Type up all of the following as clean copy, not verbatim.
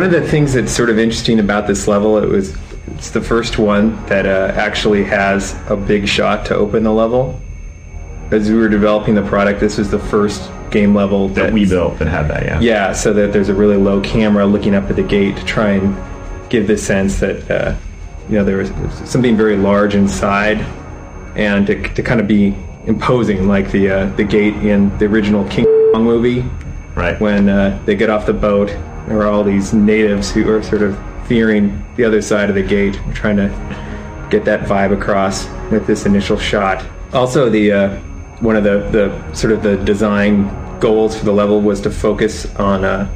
One of the things that's sort of interesting about this level, it's the first one that actually has a big shot to open the level. As we were developing the product, this was the first game level that we built that had that, yeah. Yeah, so that there's a really low camera looking up at the gate to try and give the sense that there was something very large inside, and to kind of be imposing, like the gate in the original King Kong movie. Right. When they get off the boat, there are all these natives who are sort of fearing the other side of the gate. We're trying to get that vibe across with this initial shot. Also, one of the sort of the design goals for the level was to focus on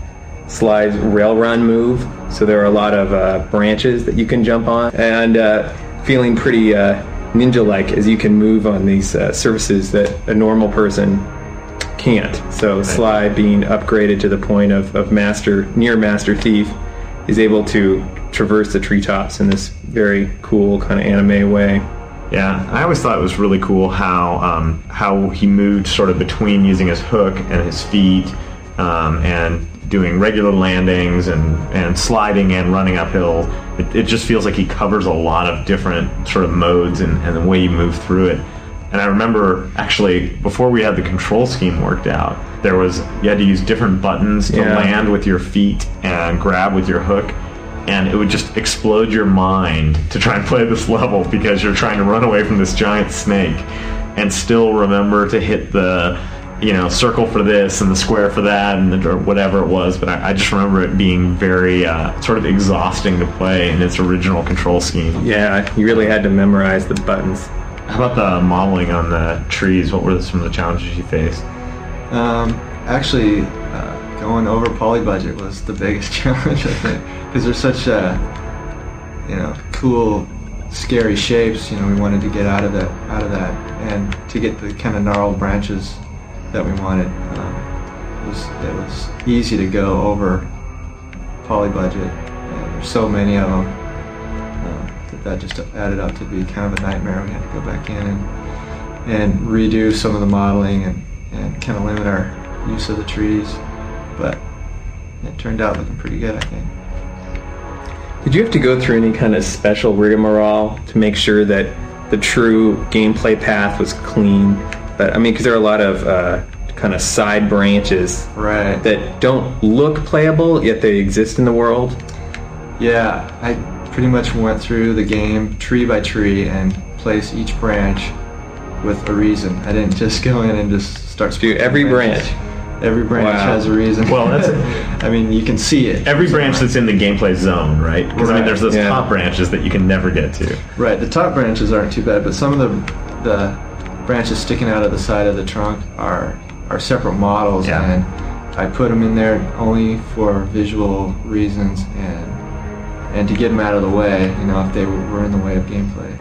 Sly's rail run move. So there are a lot of branches that you can jump on, and feeling pretty ninja-like as you can move on these surfaces that a normal person can't. So Sly, being upgraded to the point of near master thief, is able to traverse the treetops in this very cool kind of anime way. Yeah, I always thought it was really cool how he moved sort of between using his hook and his feet, and doing regular landings and sliding and running uphill. It just feels like he covers a lot of different sort of modes and the way you move through it. And I remember, actually, before we had the control scheme worked out, you had to use different buttons to land with your feet and grab with your hook. And it would just explode your mind to try and play this level because you're trying to run away from this giant snake and still remember to hit the circle for this and the square for that or whatever it was. But I just remember it being very sort of exhausting to play in its original control scheme. Yeah, you really had to memorize the buttons. How about the modeling on the trees? What were some of the challenges you faced? Actually, going over poly budget was the biggest challenge, I think, because they're such cool, scary shapes. We wanted to get out of that, and to get the kind of gnarled branches that we wanted. It was easy to go over poly budget. There's so many of them that just added up to be kind of a nightmare. We had to go back in and redo some of the modeling and kind of limit our use of the trees. But it turned out looking pretty good, I think. Did you have to go through any kind of special rigmarole to make sure that the true gameplay path was clean? But I mean, because there are a lot of kind of side branches that don't look playable, yet they exist in the world. Yeah, I pretty much went through the game tree by tree and placed each branch with a reason. I didn't just go in and just start splitting every branch. Every branch has a reason. Well, that's I mean, you can see it. Every branch that's in the gameplay zone, right? Because I mean, there's those top branches that you can never get to. Right. The top branches aren't too bad, but some of the branches sticking out of the side of the trunk are separate models, and I put them in there only for visual reasons and to get them out of the way, if they were in the way of gameplay.